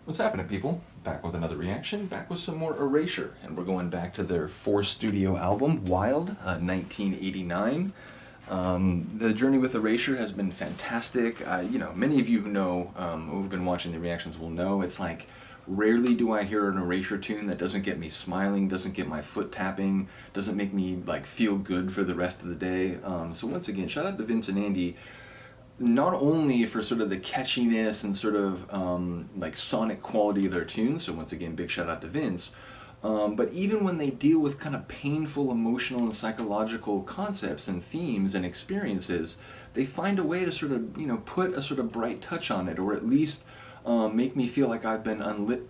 What's happening, people? Back with another reaction, back with some more Erasure, and we're going back to their fourth studio album, Wild, 1989. The journey with Erasure has been fantastic. Many of you who know, who've been watching the reactions will know, it's like, rarely do I hear an Erasure tune that doesn't get me smiling, doesn't get my foot tapping, doesn't make me like feel good for the rest of the day. So once again, shout out to Vince and Andy, not only for sort of the catchiness and sort of like sonic quality of their tunes, so once again, big shout out to Vince, but even when they deal with kind of painful emotional and psychological concepts and themes and experiences, they find a way to sort of, put a sort of bright touch on it, or at least make me feel like I've been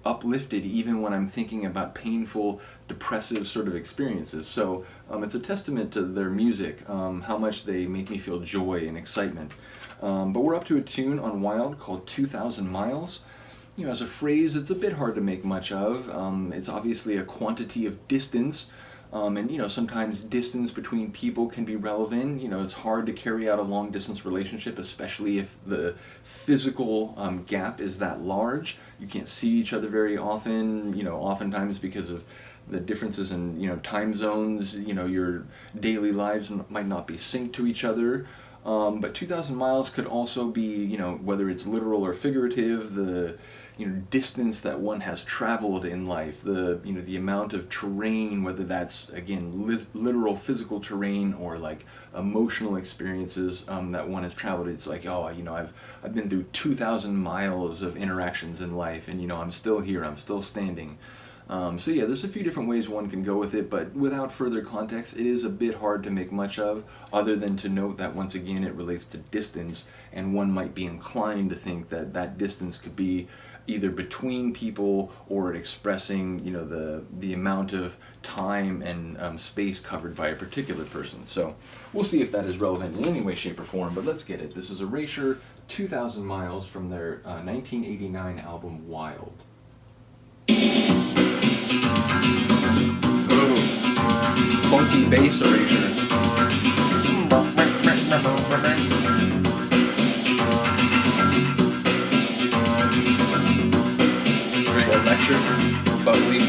uplifted even when I'm thinking about painful, depressive sort of experiences. So it's a testament to their music, how much they make me feel joy and excitement. But we're up to a tune on Wild called 2,000 Miles. As a phrase, it's a bit hard to make much of. It's obviously a quantity of distance, and sometimes distance between people can be relevant. It's hard to carry out a long distance relationship, especially if the physical gap is that large. You can't see each other very often, oftentimes because of the differences in, time zones. Your daily lives might not be synced to each other. But 2,000 miles could also be, whether it's literal or figurative, the distance that one has traveled in life, the amount of terrain, whether that's, again, literal physical terrain or like emotional experiences that one has traveled. It's like, I've been through 2,000 miles of interactions in life, and I'm still here, I'm still standing. So yeah, there's a few different ways one can go with it, but without further context, it is a bit hard to make much of, other than to note that once again it relates to distance, and one might be inclined to think that that distance could be either between people or expressing, the amount of time and space covered by a particular person. So we'll see if that is relevant in any way, shape, or form, but let's get it. This is Erasure, 2,000 Miles from their 1989 album, Wild. Funky bass Erasure. Very electric, bubbly.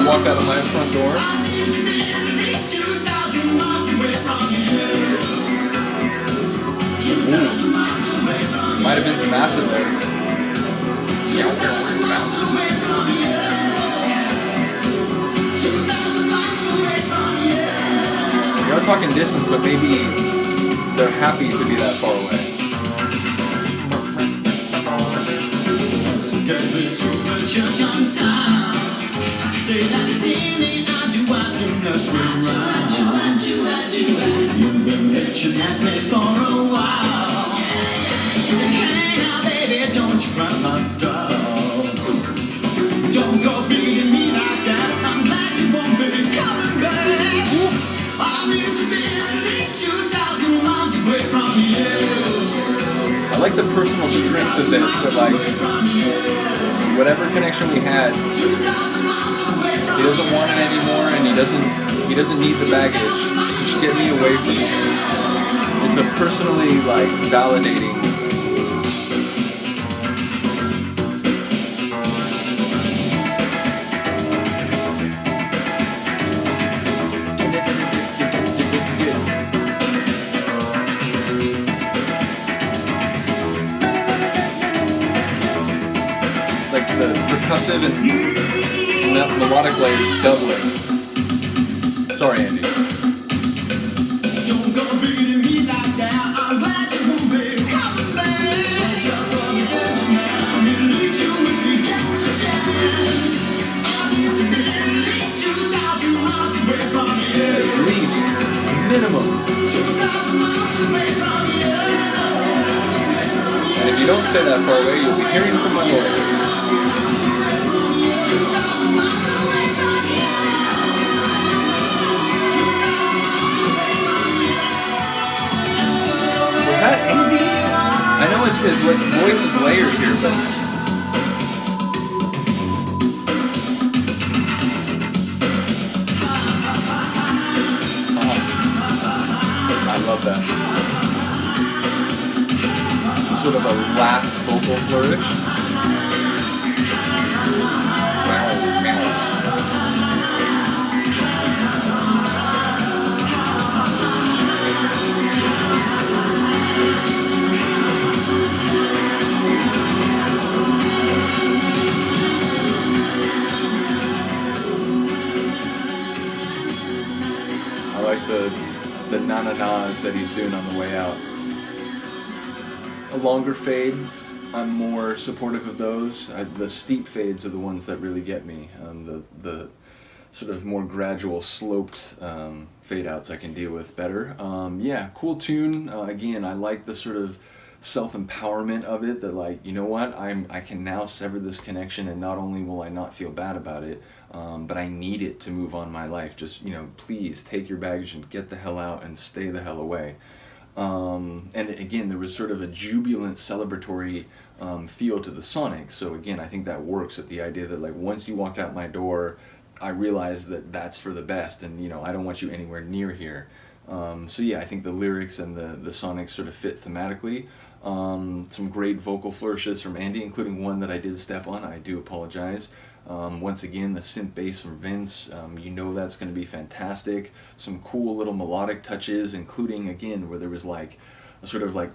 Walked out of my front door. Ooh. Might have been some acid there. We are talking distance, but maybe they're happy to be that far away. Say that silly, you've been bitching at me for a while. Say, hey now baby, don't you cry my stuff. Don't go beating me like that. I'm glad you won't be coming back. I need to be at least 2,000 miles away from you. I like the personal strength of this, so like, whatever connection we had, he doesn't want it anymore, and he doesn't need the baggage. Just get me away from you. It's a personally like validating. Like the percussive and melodic layers doubling. Sorry, Andy. Don't go beating me like that. I'm glad you won't be coming back. I need you if you get a chance. I need to be at least 2,000 miles away from you. At least, minimum. 2,000 miles away from you. And if you don't stay that far away, you'll be hearing from my lawyer. voice is layered here, but I love that. Sort of a last vocal flourish. I like the na-na-nas that he's doing on the way out. A longer fade, I'm more supportive of those. The steep fades are the ones that really get me. The sort of more gradual sloped fade outs I can deal with better. Yeah, cool tune. Again, I like the sort of self-empowerment of it, that like, you know what, I can now sever this connection, and not only will I not feel bad about it, but I need it to move on my life. Just, you know, please take your baggage and get the hell out and stay the hell away. And again, there was sort of a jubilant celebratory feel to the sonic. So again, I think that works at the idea that like once you walked out my door, I realized that that's for the best, and you know, I don't want you anywhere near here. So yeah, I think the lyrics and the sonics sort of fit thematically. Some great vocal flourishes from Andy, including one that I did step on. I do apologize. Once again, the synth bass from Vince, you know that's going to be fantastic. Some cool little melodic touches, including, again, where there was like a sort of like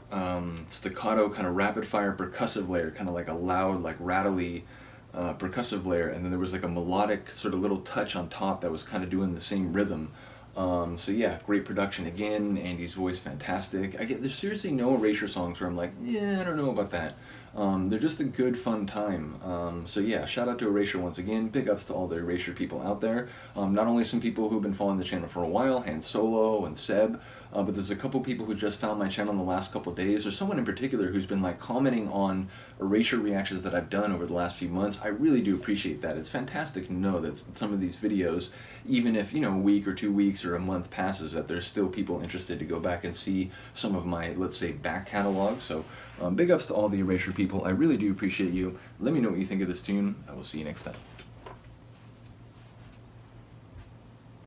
staccato kind of rapid fire percussive layer, kind of like a loud, like rattly percussive layer, and then there was like a melodic sort of little touch on top that was kind of doing the same rhythm. So yeah, great production again. Andy's voice fantastic. There's seriously no Erasure songs where I'm like, yeah, I don't know about that. They're just a good fun time. So yeah, shout out to Erasure once again. Big ups to all the Erasure people out there. Not only some people who've been following the channel for a while, Han Solo and Seb, but there's a couple people who just found my channel in the last couple days. There's someone in particular who's been like commenting on Erasure reactions that I've done over the last few months. I really do appreciate that. It's fantastic to know that some of these videos, even if, you know, a week or 2 weeks or a month passes, that there's still people interested to go back and see some of my, let's say, back catalog. So big ups to all the Erasure people. I really do appreciate you. Let me know what you think of this tune. I will see you next time.